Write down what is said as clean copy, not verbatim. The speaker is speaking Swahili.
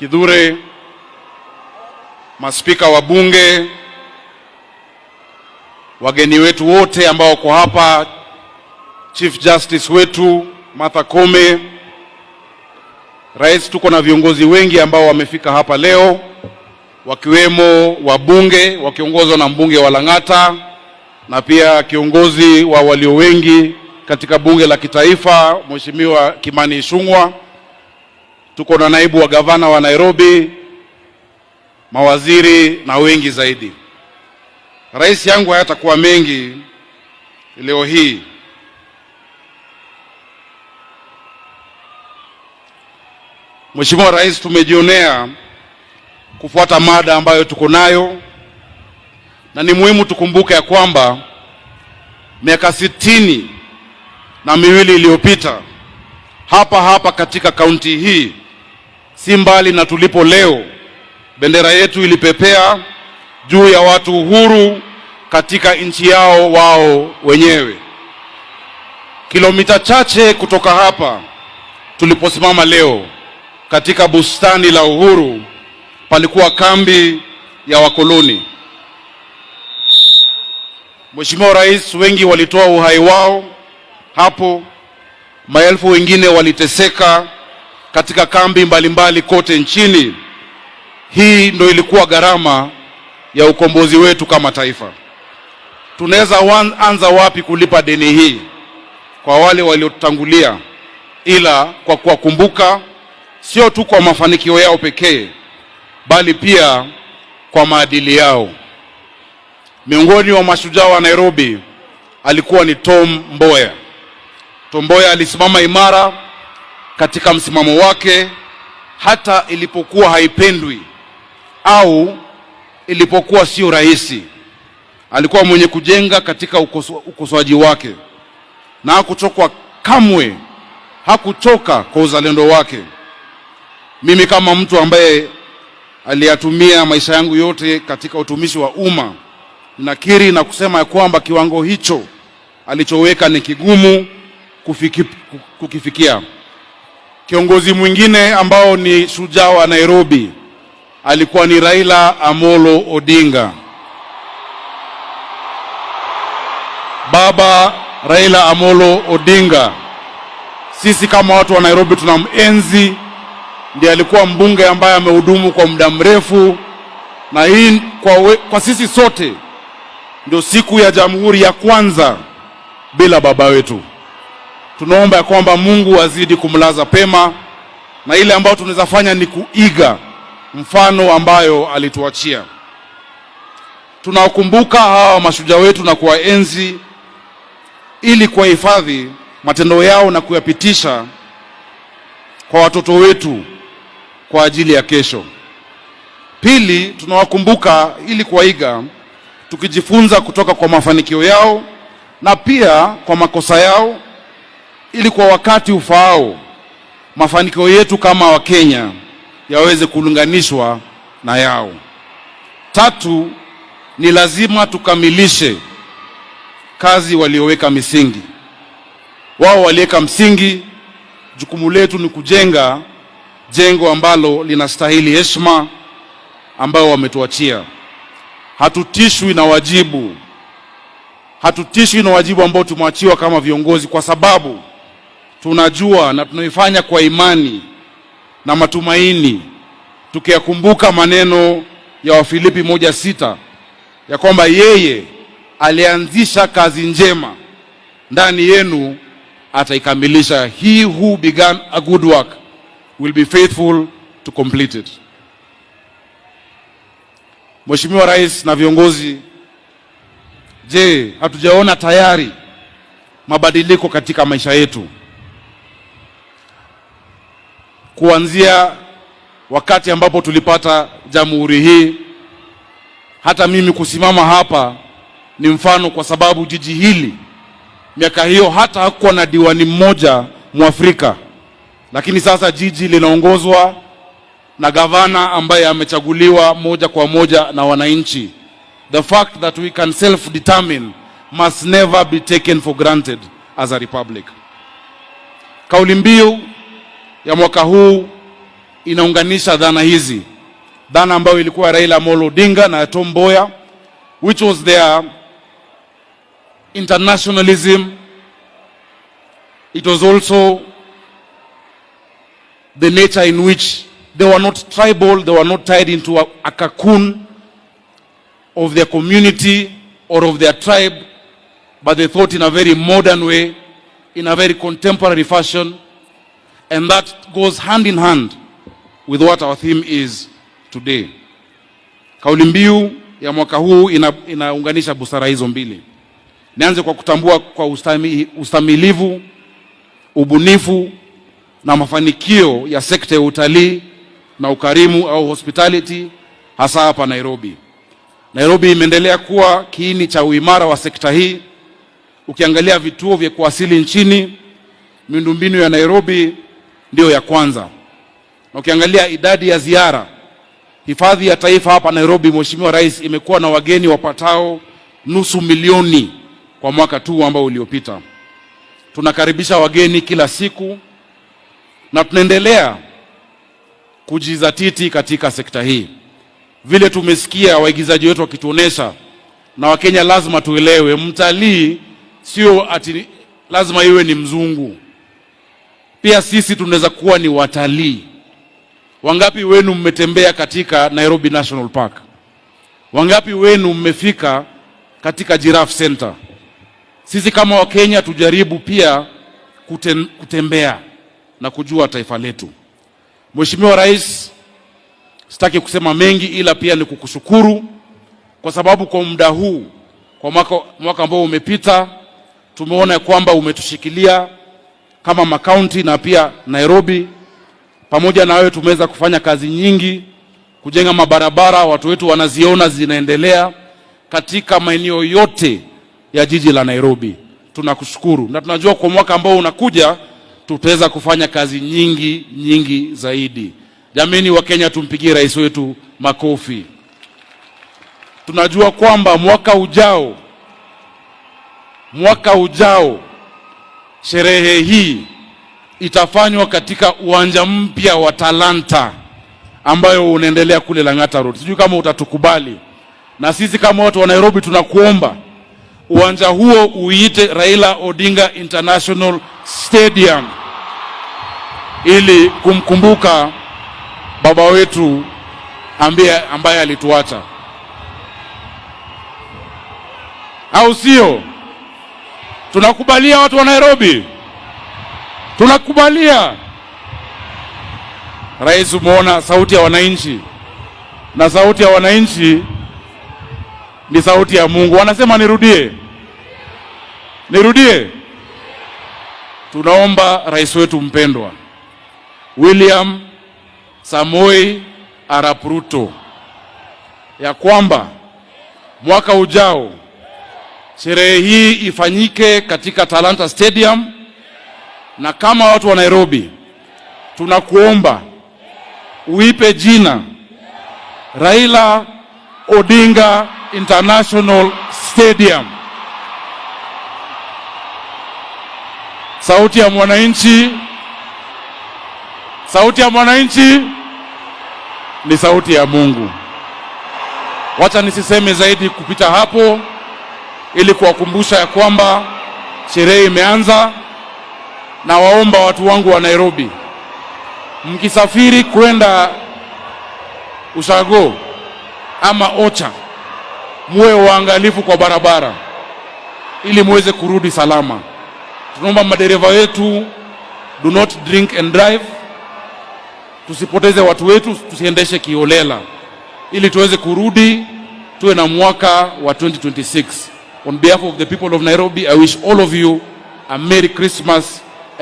Kithure, maspika wa bunge, wageni wetu wote ambao wako hapa, Chief Justice wetu Martha Koome, Rais, tuko na viongozi wengi ambao wamefika hapa leo, wakiwemo wabunge wakiongozwa na mbunge wa Lang'ata na pia kiongozi wa walio wengi katika bunge la kitaifa Mheshimiwa Kimani Ichung'wah. Tuko na naibu wa gavana wa Nairobi, mawaziri na wengi zaidi. Rais yangu hayatakuwa mengi leo hii. Mheshimiwa Rais, tumejionea kufuata mada ambayo tuko nayo, na ni muhimu tukumbuke ya kwamba miaka 62 iliyopita hapa katika kaunti hii, si mbali na tulipo leo, bendera yetu ilipepea juu ya watu uhuru katika nchi yao wao wenyewe. Kilomita chache kutoka hapa tuliposimama leo katika bustani la Uhuru palikuwa kambi ya wakoloni. Mheshimiwa Rais, wengi walitoa uhai wao hapo, maelfu wengine waliteseka katika kambi mbalimbali kote nchini. Hii ndio ilikuwa gharama ya ukombozi wetu kama taifa. Tunaweza anza wapi kulipa deni hii kwa wale waliotangulia, ila kwa kuwakumbuka sio tu kwa mafanikio yao pekee, bali pia kwa maadili yao. Miongoni wa mashujaa wa Nairobi alikuwa ni Tom Mboya. Tom Mboya alisimama imara katika msimamo wake hata ilipokuwa haipendwi au ilipokuwa sio rahisi. Alikuwa mwenye kujenga katika ukosoaji wake, na hakuchoka kamwe, hakuchoka kwa uzalendo wake. Mimi kama mtu ambaye aliyatumia maisha yangu yote katika utumishi wa umma, ninakiri na kusema ya kwamba kiwango hicho alichoweka ni kigumu kukifikia. Kiongozi mwingine ambao ni shujaa wa Nairobi alikuwa ni Raila Amolo Odinga. Baba Raila Amolo Odinga, sisi kama watu wa Nairobi tunamenzi. Ndiye alikuwa mbunge ambaye amehudumu kwa muda mrefu, na hii kwa sisi sote ndio siku ya jamhuri ya kwanza bila baba wetu. Tunaomba ya kwamba Mungu azidi kumlaza pema, na ile ambayo tunaweza fanya ni kuiga mfano ambayo alituachia. Tunawakumbuka hawa mashujaa wetu na kuwaenzi ili kuhifadhi matendo yao na kuyapitisha kwa watoto wetu kwa ajili ya kesho. Pili, tunawakumbuka ili kuwaiga, tukijifunza kutoka kwa mafanikio yao na pia kwa makosa yao, ili kwa wakati ufaao mafanikio yetu kama Wakenya yaweze kulinganishwa na yao. Tatu, ni lazima tukamilishe kazi walioweka misingi. Wao waliweka msingi, jukumu letu ni kujenga jengo ambalo linastahili heshima ambao wametuachia. Hatutishwi na wajibu ambao tumeachiwa kama viongozi, kwa sababu tunajua na tunaifanya kwa imani na matumaini, tukiyakumbuka maneno ya Wafilipi 1:6 ya kwamba yeye alianzisha kazi njema ndani yenu ataikamilisha. He who began a good work will be faithful to complete it. Mheshimiwa Rais na viongozi, je, hatujaona tayari mabadiliko katika maisha yetu? Kuanzia wakati ambapo tulipata jamhuri hii, hata mimi kusimama hapa ni mfano, kwa sababu jiji hili miaka hiyo hata hakuwa na diwani mmoja Mwafrika, lakini sasa jiji linaongozwa na gavana ambaye amechaguliwa moja kwa moja na wananchi. The fact that we can self-determine must never be taken for granted as a republic. Kauli mbiu ya mwaka huu inaunganisha dhana hizi, dhana ambayo ilikuwa Raila Amolo Odinga na Tom Mboya, which was their internationalism. It was also the nature in which they were not tribal, they were not tied into a cocoon of their community or of their tribe, but they thought in a very modern way, in a very contemporary fashion, and that goes hand in hand with what our theme is today. Kauli mbiu ya mwaka huu inaunganisha busara hizo mbili. Nianze kwa kutambua kwa ustamilivu, ubunifu na mafanikio ya sekta ya utalii na ukarimu au hospitality hasa hapa Nairobi. Nairobi imeendelea kuwa kiini cha uimara wa sekta hii. Ukiangalia vituo vya kuwasili nchini, miundombinu ya Nairobi ndio ya kwanza. Na ukiangalia idadi ya ziara, hifadhi ya taifa hapa Nairobi, Mheshimiwa Rais, imekuwa na wageni wapatao 500,000 kwa mwaka tu ambao uliopita. Tunakaribisha wageni kila siku na tunaendelea kujizatiti katika sekta hii. Vile tumesikia waigizaji wetu wakituonesha, na Wakenya lazima tuelewe, mtalii sio ati lazima iwe ni mzungu. Pia sisi tunaweza kuwa ni watalii. Wangapi wenu mmetembea katika Nairobi National Park? Wangapi wenu mmefika katika Giraffe Center? Sisi kama Wakenya tujaribu pia kutembea na kujua taifa letu. Mheshimiwa Rais, sitaki kusema mengi ila pia ni kukushukuru kwa sababu kwa muda huu, kwa mwaka ambao umepita, tumeona kwamba umetushikilia kama makaunti na pia Nairobi. Pamoja na wewe tumeweza kufanya kazi nyingi, kujenga mabarabara, watu wetu wanaziona zinaendelea katika maeneo yote ya jiji la Nairobi. Tunakushukuru na tunajua kwa mwaka ambao unakuja tutaweza kufanya kazi nyingi zaidi. Jameni wa Kenya, tumpigie rais wetu makofi. Tunajua kwamba mwaka ujao sherehe hii itafanywa katika uwanja mpya wa Talanta ambayo unaendelea kule Lang'ata Road. Sijui kama utatukubali. Na sisi kama watu wa Nairobi tunakuomba uwanja huo uite Raila Odinga International Stadium ili kumkumbuka baba wetu ambaye alituacha. Au sio? Tunakubalia watu wa Nairobi? Tunakubalia. Rais, umeona sauti ya wananchi, na sauti ya wananchi ni sauti ya Mungu. Wanasema nirudie. Tunaomba rais wetu mpendwa William Samoei Arap Ruto ya kwamba mwaka ujao sherehe hii ifanyike katika Talanta Stadium, na kama watu wa Nairobi tunakuomba uipe jina Raila Odinga International Stadium. Sauti ya mwananchi ni sauti ya Mungu. Wacha nisiseme zaidi kupita hapo, ili kuwakumbusha ya kwamba sherehe imeanza. Na waomba watu wangu wa Nairobi, mkisafiri kwenda Ushago ama Ocha, muwe waangalifu kwa barabara ili muweze kurudi salama. Tunaomba madereva wetu, do not drink and drive. Tusipoteze watu wetu, tusiendeshe kiholela, ili tuweze kurudi tuwe na mwaka wa 2026. On behalf of the people of Nairobi, I wish all of you a Merry Christmas